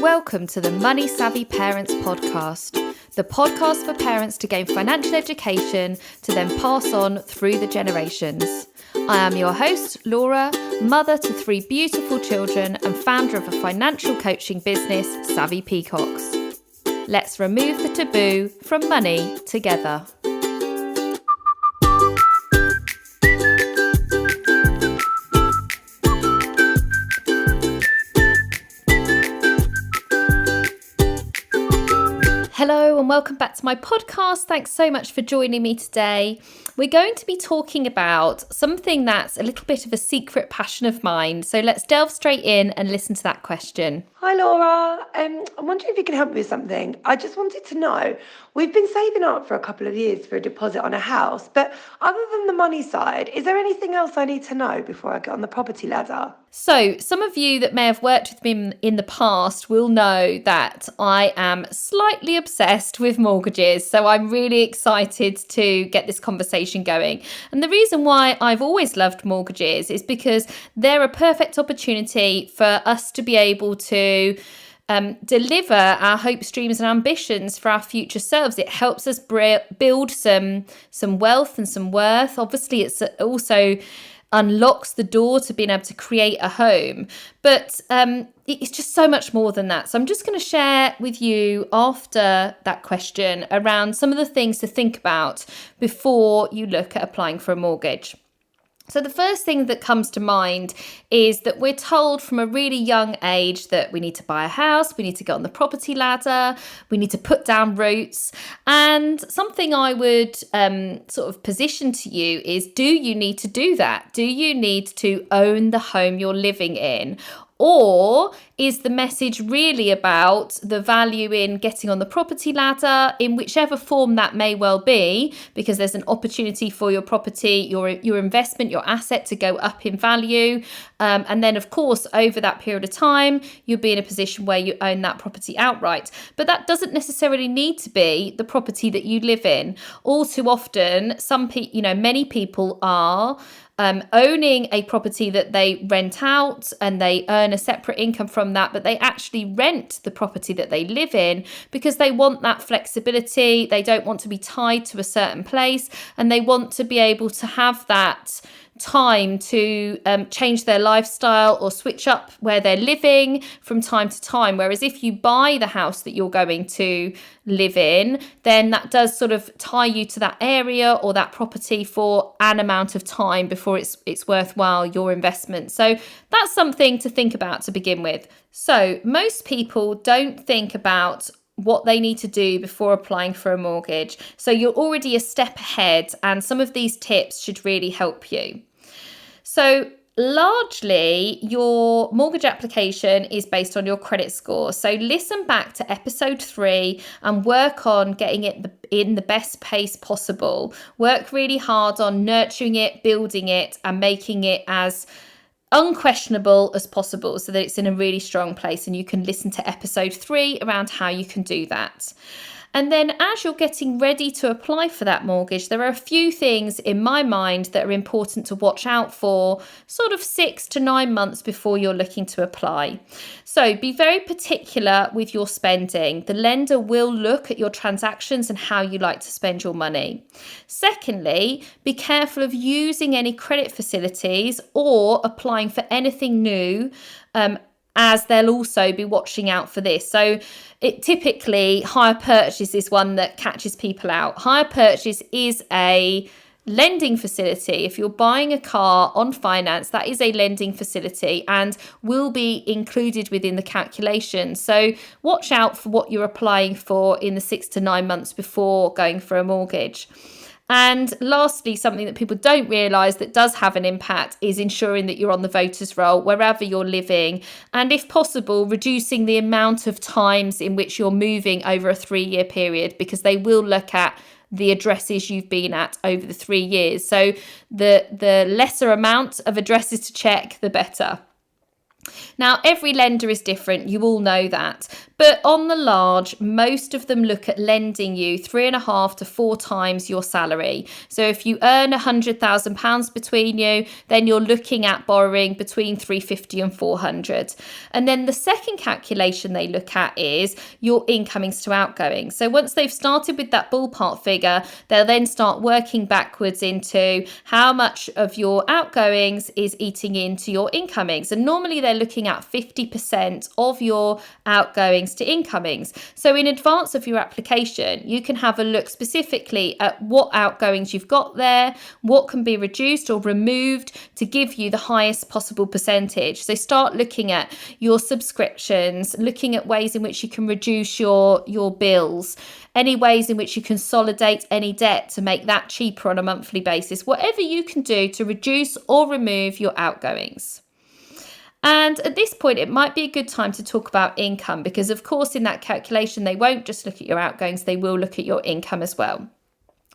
Welcome to the Money Savvy Parents Podcast, the podcast for parents to gain financial education to then pass on through the generations. I am your host, Laura, mother to 3 beautiful children and founder of a financial coaching business, Savvy Peacocks. Let's remove the taboo from money together. Hello and welcome back to my podcast. Thanks so much for joining me today. We're going to be talking about something that's a little bit of a secret passion of mine. So let's delve straight in and listen to that question. Hi Laura, I'm wondering if you can help me with something. I just wanted to know, we've been saving up for a couple of years for a deposit on a house, but other than the money side, is there anything else I need to know before I get on the property ladder? So some of you that may have worked with me in the past will know that I am slightly obsessed with mortgages. So I'm really excited to get this conversation going. And the reason why I've always loved mortgages is because they're a perfect opportunity for us to be able to deliver our hopes, dreams and ambitions for our future selves. It helps us build some wealth and some worth. Obviously, it's also unlocks the door to being able to create a home. But it's just so much more than that. So I'm just going to share with you after that question around some of the things to think about before you look at applying for a mortgage. So the first thing that comes to mind is that we're told from a really young age that we need to buy a house, we need to get on the property ladder, we need to put down roots. And something I would sort of position to you is, do you need to do that? Do you need to own the home you're living in? Or is the message really about the value in getting on the property ladder in whichever form that may well be, because there's an opportunity for your property, your investment, your asset to go up in value. And then, of course, over that period of time, you'll be in a position where you own that property outright. But that doesn't necessarily need to be the property that you live in. All too often, many people are owning a property that they rent out and they earn a separate income from that, but they actually rent the property that they live in because they want that flexibility. They don't want to be tied to a certain place and they want to be able to have that time to change their lifestyle or switch up where they're living from time to time. Whereas if you buy the house that you're going to live in, then that does sort of tie you to that area or that property for an amount of time before it's worthwhile, your investment. So that's something to think about to begin with. So most people don't think about what they need to do before applying for a mortgage. So you're already a step ahead, and some of these tips should really help you. So largely, your mortgage application is based on your credit score. So listen back to episode 3 and work on getting it in the best pace possible. Work really hard on nurturing it, building it, and making it as unquestionable as possible so that it's in a really strong place. And you can listen to episode 3 around how you can do that. And then as you're getting ready to apply for that mortgage, there are a few things in my mind that are important to watch out for sort of 6 to 9 months before you're looking to apply. So be very particular with your spending. The lender will look at your transactions and how you like to spend your money. Secondly, be careful of using any credit facilities or applying for anything new, as they'll also be watching out for this. So typically, hire purchase is one that catches people out. Hire purchase is a lending facility. If you're buying a car on finance, that is a lending facility and will be included within the calculation. So watch out for what you're applying for in the 6 to 9 months before going for a mortgage. And lastly, something that people don't realise that does have an impact is ensuring that you're on the voters roll wherever you're living, and if possible, reducing the amount of times in which you're moving over a 3-year period, because they will look at the addresses you've been at over the 3 years. So the lesser amount of addresses to check, the better. Now, every lender is different, you all know that, But on the large, most of them look at lending you 3.5 to 4 times your salary. So if you earn £100,000 between you, then you're looking at borrowing between 350 and 400. And then the second calculation they look at is your incomings to outgoings. So once they've started with that ballpark figure, they'll then start working backwards into how much of your outgoings is eating into your incomings. And normally they're looking at 50% of your outgoings to incomings. So in advance of your application, you can have a look specifically at what outgoings you've got there, what can be reduced or removed to give you the highest possible percentage. So start looking at your subscriptions, looking at ways in which you can reduce your bills, any ways in which you consolidate any debt to make that cheaper on a monthly basis, whatever you can do to reduce or remove your outgoings. And at this point, it might be a good time to talk about income because, of course, in that calculation, they won't just look at your outgoings, they will look at your income as well.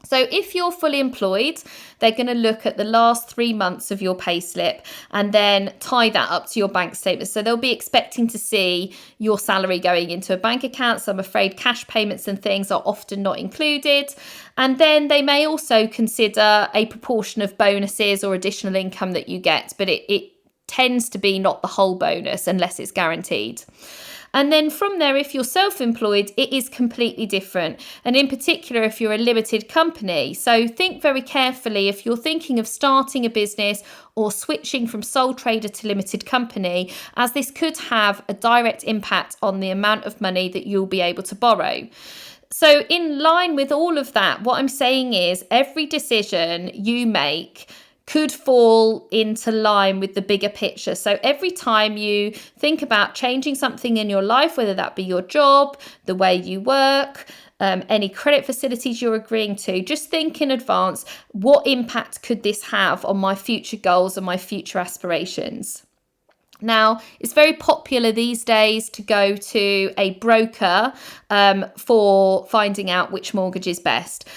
So if you're fully employed, they're going to look at the last 3 months of your payslip and then tie that up to your bank statement. So they'll be expecting to see your salary going into a bank account. So I'm afraid cash payments and things are often not included. And then they may also consider a proportion of bonuses or additional income that you get, but it tends to be not the whole bonus unless it's guaranteed. And then from there, if you're self-employed, it is completely different. And in particular, if you're a limited company. So think very carefully if you're thinking of starting a business or switching from sole trader to limited company, as this could have a direct impact on the amount of money that you'll be able to borrow. So in line with all of that, what I'm saying is every decision you make could fall into line with the bigger picture. So every time you think about changing something in your life, whether that be your job, the way you work, any credit facilities you're agreeing to, just think in advance, what impact could this have on my future goals and my future aspirations? Now, it's very popular these days to go to a broker for finding out which mortgage is best.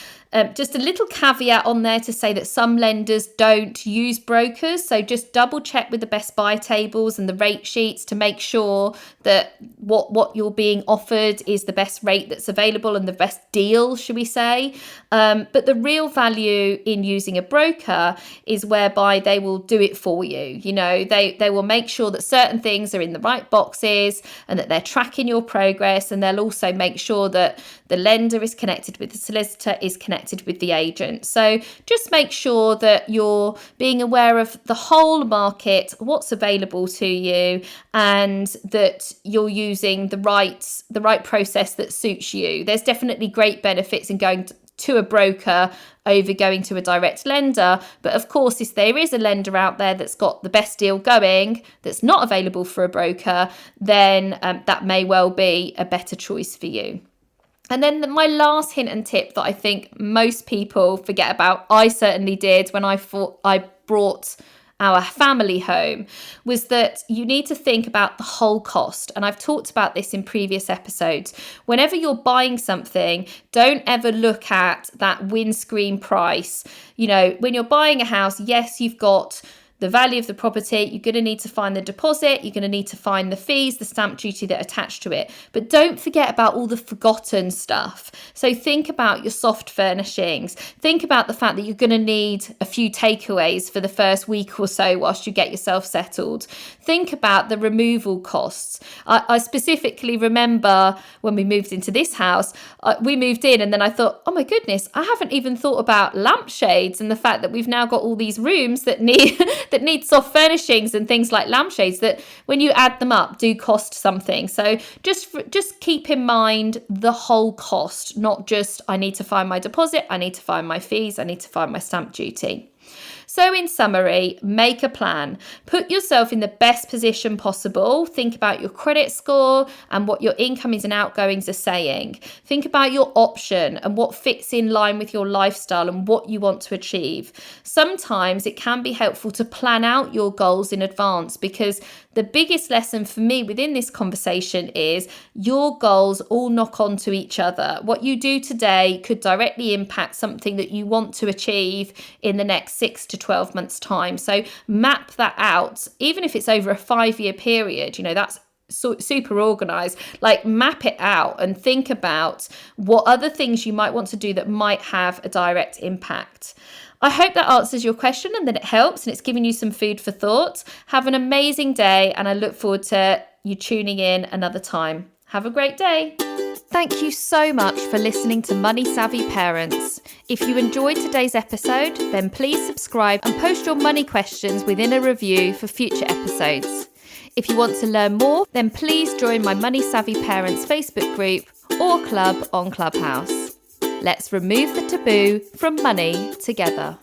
Just a little caveat on there to say that some lenders don't use brokers. So just double check with the best buy tables and the rate sheets to make sure that what you're being offered is the best rate that's available and the best deal, should we say. But the real value in using a broker is whereby they will do it for you. You know, they will make sure that certain things are in the right boxes and that they're tracking your progress. And they'll also make sure that the lender is connected with the solicitor, is connected with the agent. So just make sure that you're being aware of the whole market, what's available to you, and that you're using the right process that suits you. There's definitely great benefits in going to a broker over going to a direct lender. But of course, if there is a lender out there that's got the best deal going, that's not available for a broker, then that may well be a better choice for you. And then my last hint and tip that I think most people forget about, I certainly did when I brought our family home, was that you need to think about the whole cost. And I've talked about this in previous episodes. Whenever you're buying something, don't ever look at that windscreen price. You know, when you're buying a house, yes, you've got the value of the property, you're going to need to find the deposit, you're going to need to find the fees, the stamp duty that attach to it. But don't forget about all the forgotten stuff. So think about your soft furnishings. Think about the fact that you're going to need a few takeaways for the first week or so whilst you get yourself settled. Think about the removal costs. I specifically remember when we moved into this house, we moved in and then I thought, oh my goodness, I haven't even thought about lampshades and the fact that we've now got all these rooms that need soft furnishings and things like lampshades that when you add them up do cost something. So just keep in mind the whole cost, not just I need to find my deposit, I need to find my fees, I need to find my stamp duty. So in summary, make a plan. Put yourself in the best position possible. Think about your credit score and what your incomings and outgoings are saying. Think about your option and what fits in line with your lifestyle and what you want to achieve. Sometimes it can be helpful to plan out your goals in advance, because the biggest lesson for me within this conversation is your goals all knock onto each other. What you do today could directly impact something that you want to achieve in the next 6 to 12 months time. So map that out, even if it's over a 5-year period. You know, that's super organized, like map it out and think about what other things you might want to do that might have a direct impact. I hope that answers your question and that it helps and it's giving you some food for thought. Have an amazing day, and I look forward to you tuning in another time. Have a great day. Thank you so much for listening to Money Savvy Parents. If you enjoyed today's episode, then please subscribe and post your money questions within a review for future episodes. If you want to learn more, then please join my Money Savvy Parents Facebook group or club on Clubhouse. Let's remove the taboo from money together.